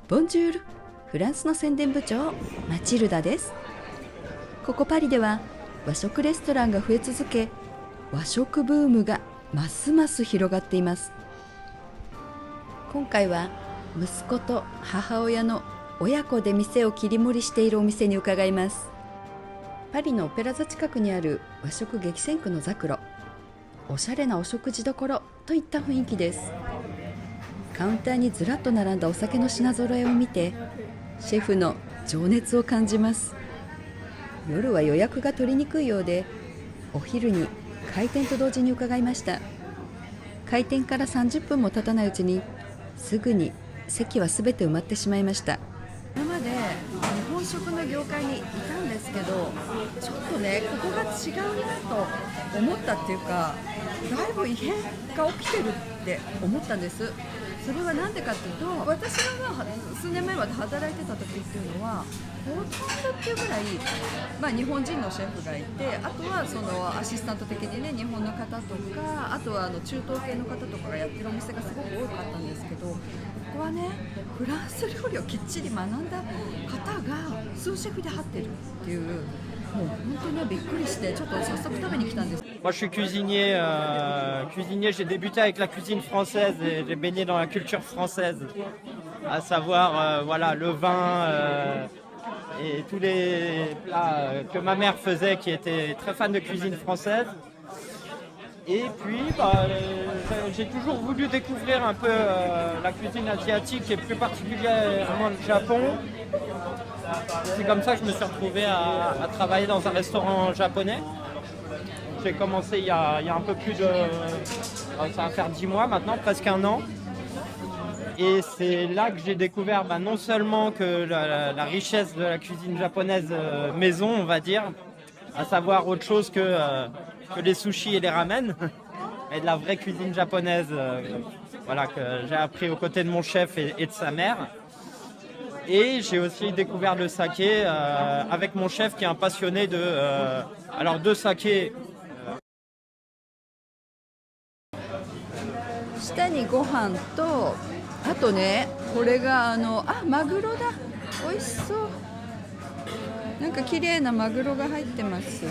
ボンジュール、フランスの宣伝部長マチルダです。ここパリでは和食レストランが増え続け、和食ブームがますます広がっています。今回は息子と母親の親子で店を切り盛りしているお店に伺います。パリのオペラ座近くにある和食激戦区のザクロ。おしゃれなお食事処といった雰囲気です。カウンターにずらっと並んだお酒の品揃えを見て、シェフの情熱を感じます。夜は予約が取りにくいようで、お昼に開店と同時に伺いました。開店から30分も経たないうちに、すぐに席はすべて埋まってしまいました。今まで日本食の業界にいたんですけど、ちょっとね、ここが違うなと思ったっていうか、だいぶ異変が起きてるって思ったんです。それは何でかっていうと、私が数年前まで働いてた時っていうのは、ほとんどっていうぐらい、日本人のシェフがいて、あとはそのアシスタント的にね、日本の方とか、あとは中東系の方とかがやってるお店がすごく多かったんですけど、ここはね、フランス料理をきっちり学んだ方がスーシェフで張ってるっていう、もう本当にびっくりして、ちょっと早速食べに来たんです。Moi, je suis cuisinier. Cuisinier, j'ai débuté avec la cuisine française et j'ai baigné dans la culture française, à savoir voilà, le vin et tous les plats que ma mère faisait, qui était très fan de cuisine française. Et puis, j'ai toujours voulu découvrir un peu la cuisine asiatique et plus particulièrement le Japon. C'est comme ça que je me suis retrouvé à travailler dans un restaurant japonais. J'ai commencé il y a un peu plus de... Ça va faire 10 mois maintenant, presque un an. Et c'est là que j'ai découvert non seulement que la richesse de la cuisine japonaise maison, on va dire, à savoir autre chose que les sushis et les ramen, et de la vraie cuisine japonaise voilà, que j'ai appris aux côtés de mon chef et de sa mère. Et j'ai aussi découvert le saké avec mon chef qui est un passionné de saké. 下にご飯と、あとね、これがマグロだ。美味しそう。なんか綺麗なマグロが入ってますよ。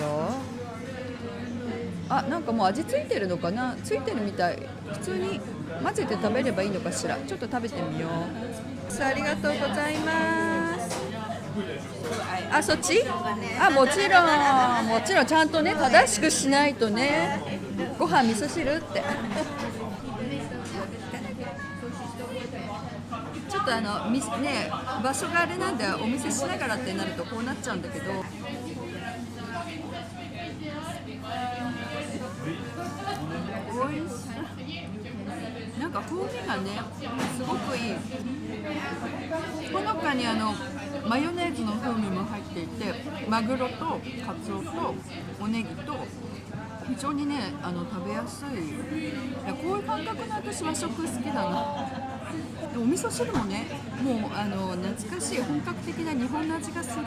なんかもう味ついてるのかな。ついてるみたい。普通に混ぜて食べればいいのかしら。ちょっと食べてみよう。ありがとうございます。そっち？もちろんちゃんとね、正しくしないとね。ご飯味噌汁ってちょっとね、場所があれなんでお見せしながらってなるとこうなっちゃうんだけど、おいしい。なんか風味がね、すごくいい。ほのかにマヨネーズの風味も入っていて、マグロとカツオとおネギと非常にね、食べやすい。こういう感覚の私和食好きだな。お味噌汁もね、もう懐かしい本格的な日本の味がする。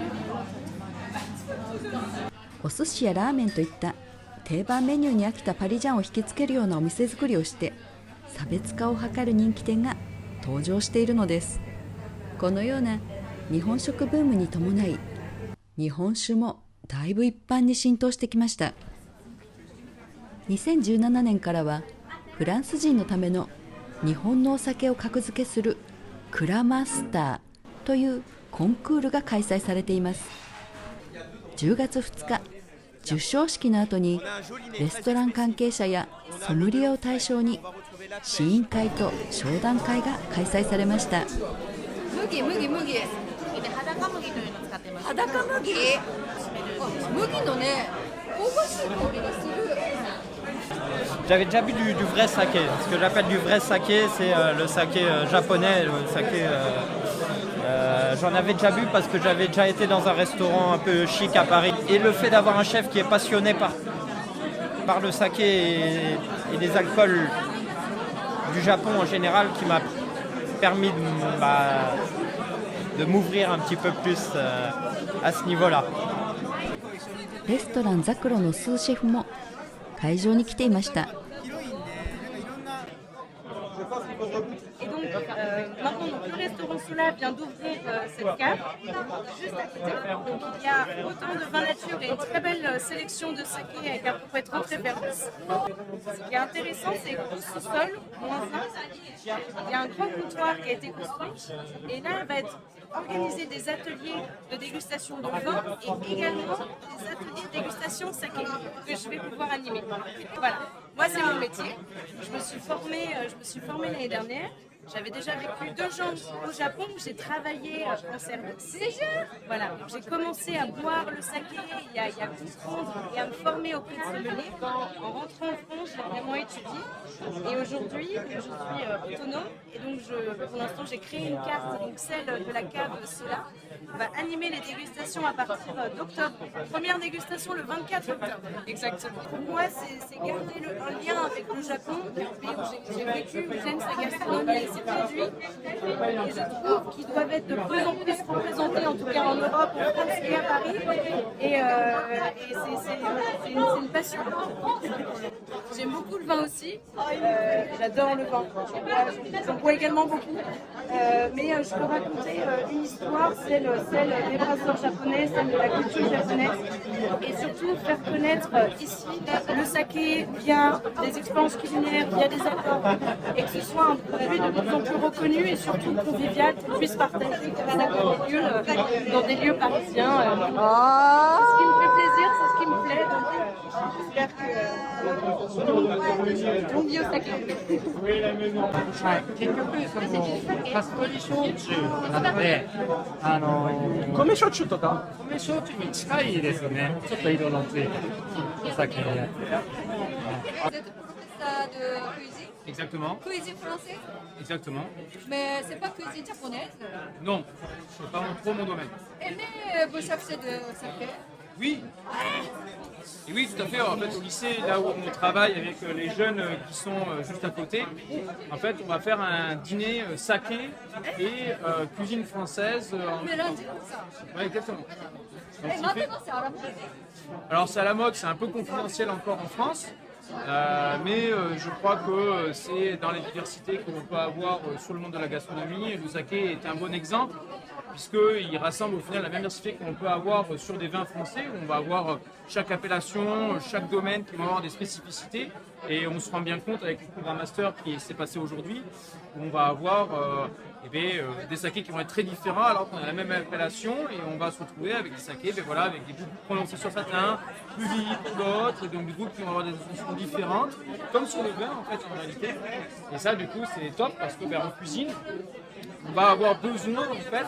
お寿司やラーメンといった定番メニューに飽きたパリジャンを引きつけるようなお店作りをして差別化を図る人気店が登場しているのです。このような日本食ブームに伴い、日本酒もだいぶ一般に浸透してきました。2017年からはフランス人のための日本のお酒を格付けするクラマスターというコンクールが開催されています。10月2日、授賞式の後にレストラン関係者やソムリエを対象に試飲会と商談会が開催されました。麦で裸麦というのを使ってます。裸麦？麦のね、香ばしい香りがする。J'avais déjà bu du vrai saké. Ce que j'appelle du vrai saké, c'est le saké japonais. Le saké, j'en avais déjà bu parce que j'avais déjà été dans un restaurant un peu chic à Paris. Et le fait d'avoir un chef qui est passionné par le saké et les alcools du Japon en général, qui m'a permis de m'ouvrir un petit peu plus à ce niveau-là. レストランザクロのスーシェフも会場に来ていました。maintenant, donc, le restaurant Sola vient d'ouvrir cette cave juste à côté. Donc il y a autant de vin nature et une très belle sélection de saké avec un propriétaire de référence. Ce qui est intéressant, c'est que tout ce sol, moins ça, il y a un grand comptoir qui a été construit et là, va être organisé des ateliers de dégustation de vin et également des ateliers de dégustation saké que je vais pouvoir animer. Voilà, moi c'est mon métier. Je me suis formée l'année dernière. J'avais déjà vécu 2 ans au Japon où j'ai travaillé en service. Voilà, donc j'ai commencé à boire le saké et à comprendre et à me former auprès de sommeliers. En rentrant en France, j'ai vraiment étudié. Et aujourd'hui, je suis autonome. Et donc, pour l'instant, j'ai créé une carte, donc celle de la cave Sola. On va animer les dégustations à partir d'octobre. Première dégustation le 24 octobre. Exactement. Pour moi, c'est garder un lien avec le Japon, le pays où j'ai vécu, où j'aime sa gastronomie et ses produits. Et je trouve qu'ils doivent être de plus en plus représentés, en tout cas en Europe, en France et à Paris. Et c'est une passion. J'aime beaucoup le vin aussi. J'adore le vin. J'en bois également beaucoup. Mais je peux raconter une histoire, celle des brasseurs japonais, celle de la culture japonaise. Et surtout faire connaître ici le saké via des expériences culinaires, via des accords. Et que ce soit un produit de plus en plus reconnu et surtout convivial, qu'on puisse partager dans des lieux parisiens. C'est ce qui me fait plaisir, c'est ce qui me plaît. Donc j'espère que bon bio saké. はい、結局そのカストリ焼酎なので、米焼酎とか米焼酎に近いですね。ちょっと色のついたお酒で。 Vous êtes professeur de cuisine, Exactement, cuisine française, exactement. mais c'est pas cuisine japonaise. Non, c'est pas trop mon domaine. Et mais vous cherchez de saké. Oui. Et oui, tout à fait. En fait, au lycée, là où on travaille avec les jeunes qui sont juste à côté, en fait, on va faire un dîner saké et cuisine française en même temps. Mélanger tout ça. Ouais, exactement. Donc, Et ce qui fait- maintenant c'est à la mode. Alors, c'est à la mode, c'est un peu confidentiel encore en France. Mais je crois que c'est dans les diversités que l'on peut avoir sur le monde de la gastronomie. Le saké est un bon exemple, puisqu'il rassemble au final la même diversité qu'on peut avoir sur des vins français, où on va avoir chaque appellation, chaque domaine qui va avoir des spécificités. Et on se rend bien compte avec le programme master qui s'est passé aujourd'hui, où on va avoir des sakés qui vont être très différents alors qu'on a la même appellation et on va se retrouver avec des sakés avec des goûts prononcés sur certains, plus vite pour d'autres, et donc des goûts qui vont avoir des associations différentes, comme sur le vin en fait en réalité. Et ça du coup c'est top parce que en cuisine, on va avoir besoin en fait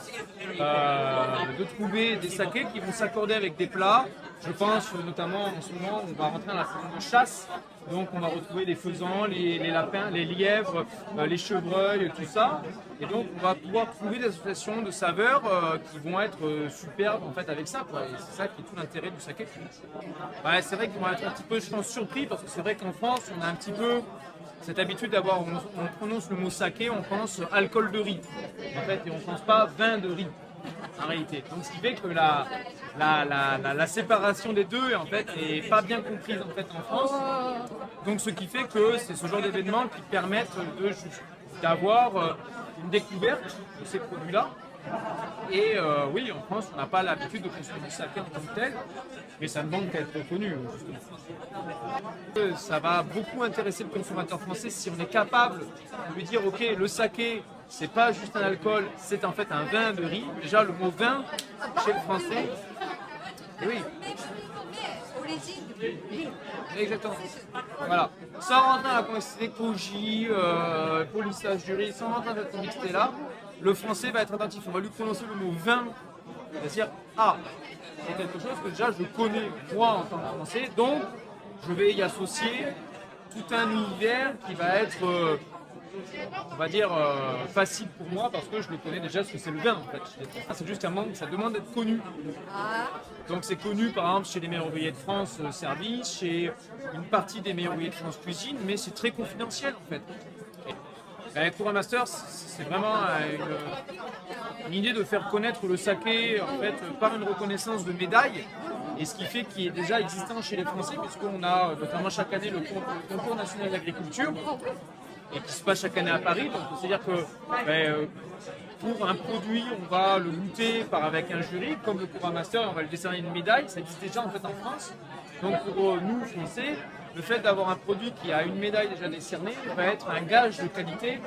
de trouver des sakés qui vont s'accorder avec des plats. Je pense notamment en ce moment on va rentrer dans la saison de chasse, donc on va retrouver les faisans, les lapins, les lièvres, les chevreuils, tout ça. Et donc on va pouvoir trouver des associations de saveurs qui vont être superbes en fait avec ça, quoi. Et c'est ça qui est tout l'intérêt du saké. Ouais, c'est vrai qu'on va être un petit peu, je pense, surpris parce que c'est vrai qu'en France on a un petit peu cette habitude d'avoir, on prononce le mot saké, on pense alcool de riz en fait et on pense pas vin de riz en réalité. Donc ce qui fait que la séparation des deux en fait est pas bien comprise en fait en France. Donc ce qui fait que c'est ce genre d'événements qui permettent d'avoir une découverte de ces produits-là. Et oui, en France, on n'a pas l'habitude de consommer du saké en tant que tel, mais ça ne manque qu'à être reconnu. Ça va beaucoup intéresser le consommateur français si on est capable de lui dire ok, le saké, c'est pas juste un alcool, c'est en fait un vin de riz. Déjà, le mot vin chez le français, oui. Exactement. Voilà. Sans rentrer dans la complexité koji, polissage du riz, sans rentrer dans cette complexité-là, le français va être attentif. On va lui prononcer le mot vin, c'est-à-dire ah, c'est quelque chose que déjà je connais moi en tant que français, donc je vais y associer tout un univers qui va être, on va dire, facile pour moi parce que je le connais déjà ce que c'est le vin en fait. C'est juste un manque, ça demande d'être connu. Donc c'est connu par exemple chez les meilleurs ouvriers de France service, chez une partie des meilleurs ouvriers de France cuisine, mais c'est très confidentiel en fait. Avec Courant Master, c'est vraiment une idée de faire connaître le saké en fait, par une reconnaissance de médaille, et ce qui fait qu'il est déjà existant chez les Français, puisqu'on a notamment chaque année le concours national d'agriculture, et qui se passe chaque année à Paris. Donc c'est-à-dire que pour un produit, on va le goûter avec un jury, comme le Kura Master, et on va lui décerner une médaille. Ça existe déjà en fait en France. Donc pour nous, Français, le fait d'avoir un produit qui a une médaille déjà décernée va être un gage de qualité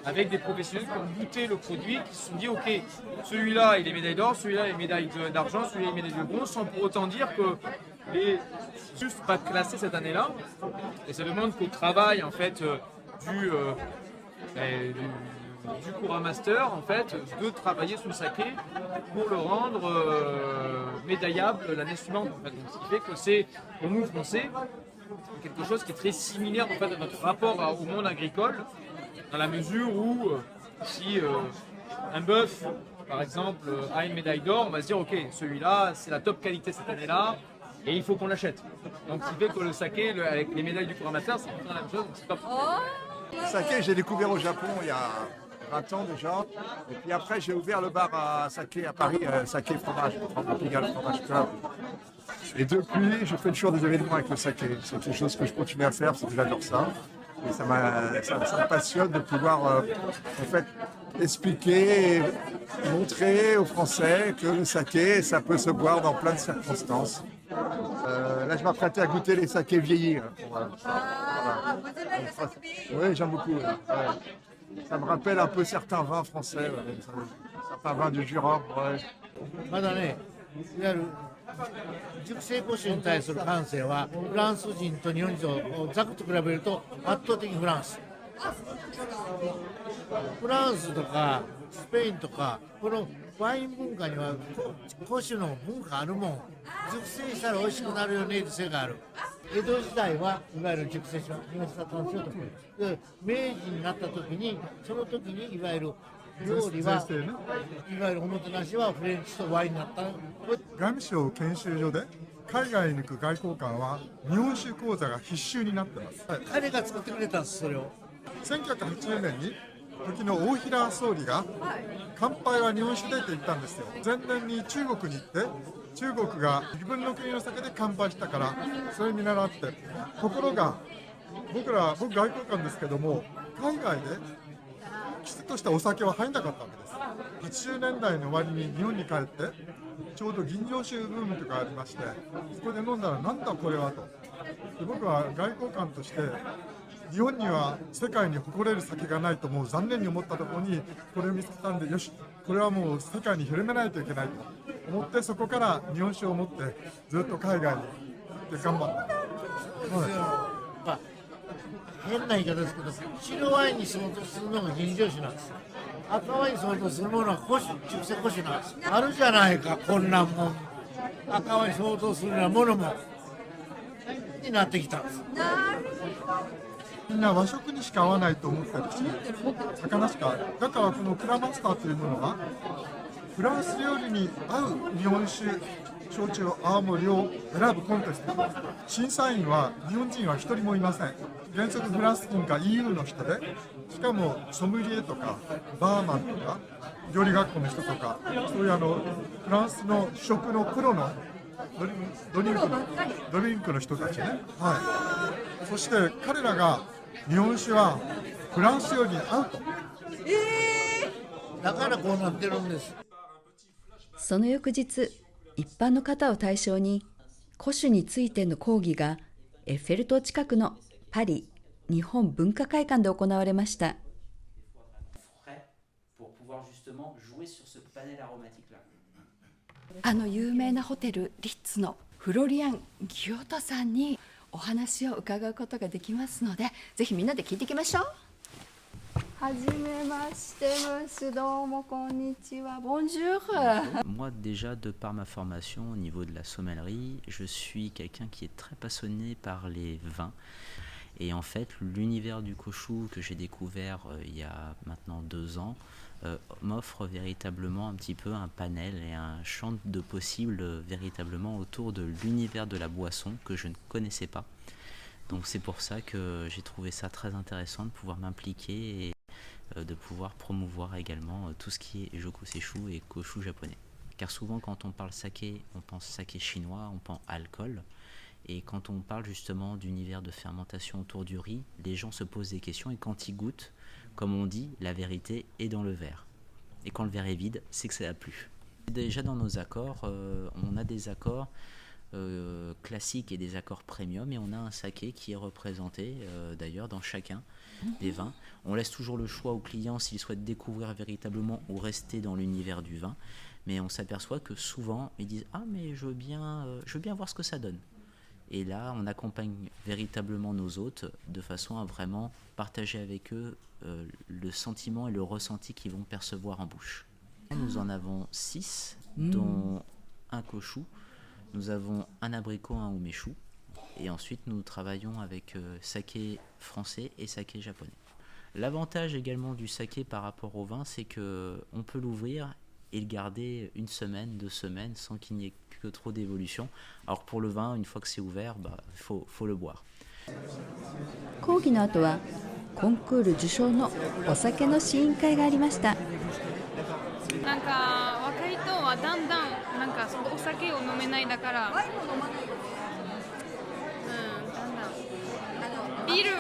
avec des professionnels qui ont goûté le produit, qui se sont dit ok, celui-là il est médaille d'or, celui-là il est médaille d'argent, celui-là il est médaille de bronze, sans pour autant dire que les juste pas classés cette année-là. Et ça demande qu'au travail en fait du Kura Master en fait de travailler son saké pour le rendre médaillable l'année suivante. En fait. Donc, ce qui fait que c'est pour nous Français quelque chose qui est très similaire en fait, à notre rapport au monde agricole, dans la mesure où si un bœuf, par exemple, a une médaille d'or, on va se dire ok, celui-là, c'est la top qualité cette année-là, et il faut qu'on l'achète. Donc, ce qui fait que le saké, avec les médailles du Kura Master, c'est la même chose, donc c'est top. Le saké, j'ai découvert au Japon il y a 20 ans déjà. Et puis après, j'ai ouvert le bar à saké à Paris, Saké Fromage, Pigalle Fromage Club. Et depuis, je fais toujours des événements avec le saké. C'est quelque chose que je continue à faire, parce que j'adore ça. Et ça me passionne de pouvoir en fait, expliquer et montrer aux Français que le saké, ça peut se boire dans plein de circonstances. Là, je m'apprêtais à goûter les sakés vieillis. vous aimez le sake vieilli? Oui, j'aime beaucoup. Ouais. Ça me rappelle un peu certains vins français, certains vins du Jura. Ouais. まだね、いわゆる熟成古酒に対する感性はフランス人と日本人をざくと比べると圧倒的にフランス。フランスとかスペインとかこのワイン文化には古酒の文化あるもん。熟成したら美味しくなるよね癖がある。江戸時代はいわゆる熟成しましたんですよと。で明治になった時にその時にいわゆる料理はいわゆるおもてなしはフレンチとワインになった。外務省研修所で海外に行く外交官は日本酒講座が必修になってます。彼が作ってくれたんですそれを。1980年に時の大平総理が乾杯は日本酒でって言ったんですよ。前年に中国に行って中国が自分の国の酒で乾杯したからそれに習って、ところが僕外交官ですけども海外できちっとしたお酒は入んなかったわけです。80年代の終わりに日本に帰ってちょうど吟醸酒ブームとかありまして、そこで飲んだらなんだこれはと。で僕は外交官として日本には世界に誇れる酒がないともう残念に思ったところにこれを見つけたんで、よしこれはもう世界に広めないといけないと思って、そこから日本酒を持ってずっと海外に行って頑張った、まあ、変な言い方ですけど白ワインに相当するのが吟醸酒なんですよ。赤ワインに相当するものは古酒熟成古酒なんです。あるじゃないかこんなもん。赤ワインに相当するようなものもになってきたんです。みんな和食にしか合わないと思ってるし、魚しか。だからこのクラマスターというものはフランス料理に合う日本酒焼酎青森を選ぶコンテスト。審査員は日本人は一人もいません。原則フランス人か EU の人で、しかもソムリエとかバーマンとか料理学校の人とか、そういうフランスの食のプロのドリンクの人たちね、はい、そして彼らが日本酒はフランス料理に合うと。だからこうなってるんです。その翌日、一般の方を対象に古酒についての講義がエッフェル塔近くのパリ日本文化会館で行われました。有名なホテルリッツのフロリアン・ギオトさんにお話を伺うことができますので、ぜひみんなで聞いていきましょう。はじめましてムス、どうもこんにちは。Bonjour. Moi déjà de par ma formation au niveau de la sommellerie, je suis quelqu'un qui est très passionné par les vins. Et en fait, l'univers du Koshu que j'ai découvert il y a maintenant 2 ans m'offre véritablement un petit peu un panel et un champ de possibles véritablement autour de l'univers de la boisson que je ne connaissais pas. Donc c'est pour ça que j'ai trouvé ça très intéressant de pouvoir m'impliquer et de pouvoir promouvoir également tout ce qui est Joku Seishu et Koshu japonais. Car souvent quand on parle saké, on pense saké chinois, on pense alcool. Et quand on parle justement d'univers de fermentation autour du riz, les gens se posent des questions et quand ils goûtent, comme on dit, la vérité est dans le verre. Et quand le verre est vide, c'est que ça n'a plu. Déjà dans nos accords, on a des accords classiques et des accords premium et on a un saké qui est représenté d'ailleurs dans chacun des vins. On laisse toujours le choix au client s'il souhaite découvrir véritablement ou rester dans l'univers du vin, mais on s'aperçoit que souvent ils disent « Ah mais je veux bien voir ce que ça donne ». Et là, on accompagne véritablement nos hôtes de façon à vraiment partager avec eux le sentiment et le ressenti qu'ils vont percevoir en bouche. Nous en avons 6, dont un kochou. Nous avons un abricot, un umeshu. Et ensuite, nous travaillons avec saké français et saké japonais. L'avantage également du saké par rapport au vin, c'est qu'on peut l'ouvrir et le garder 1 semaine, 2 semaines sans qu'il n'y ait que trop d'évolution. Alors pour le vin, une fois que c'est ouvert, faut le boire. 講義の後はコンクール受賞のお酒の試飲会がありました。なんか若い人はだんだんなんかそのお酒を飲めないだから、だんだんビール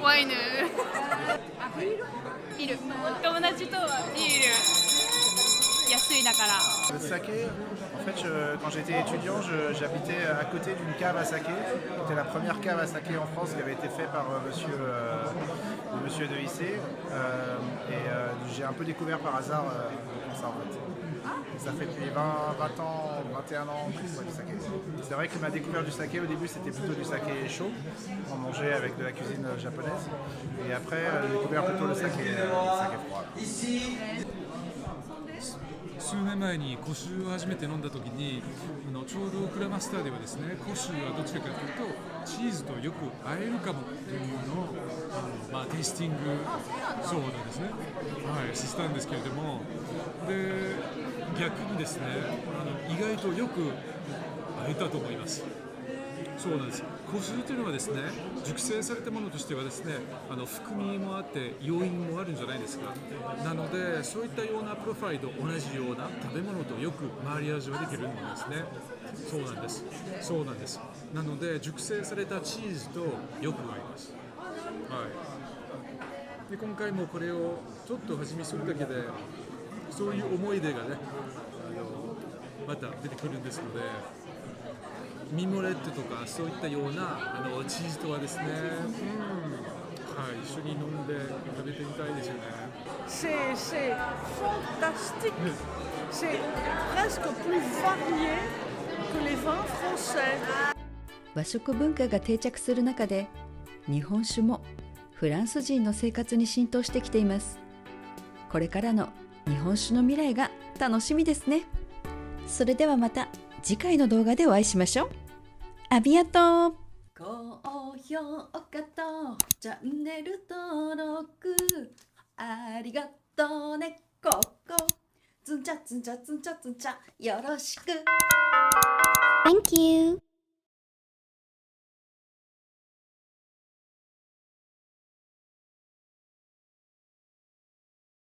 ワインビール友達とはビール安いだから。 Le saké, en fait, quand j'étais étudiant, j'habitais à côté d'une cave à saké. C'était la première cave à saké en France qui avait été faite par monsieur de Hissé. J'ai un peu découvert par hasard comme ça en fait. Et ça fait depuis 20 ans, 21 ans plus du saké. C'est vrai que ma découverte du saké au début c'était plutôt du saké chaud, on mangeait avec de la cuisine japonaise. Et après j'ai découvert plutôt le saké froid. 数年前に古酒を初めて飲んだ時にちょうどクラマスターではですね古酒はどちらかというとチーズとよく合えるかもというのをテイスティングそうなんですね、はい、したんですけれどもで逆にですね意外とよく合えたと思います。そうなんです。古酒というのはですね熟成されたものとしてはですね含みもあって要因もあるんじゃないですか。なのでそういったようなプロファイルと同じような食べ物とよくマリアージュができるんですね。そうなんです。そうなんです。なので熟成されたチーズとよく合います。はい。で今回もこれをちょっと味見するだけでそういう思い出がねまた出てくるんですので。ミモレットとかそういったようなチーズとはですね、はい、一緒に飲んで食べてみたいですよね。C'est fantastique. C'est presque plus varié que les vins français. 和食文化が定着する中で日本酒もフランス人の生活に浸透してきています。これからの日本酒の未来が楽しみですね。それではまた次回の動画でお会いしましょう。ありがとう。高評価とチャンネル登録ありがとうね。ここズンチャズンチャズンチャズンチャよろしく。 Thank you.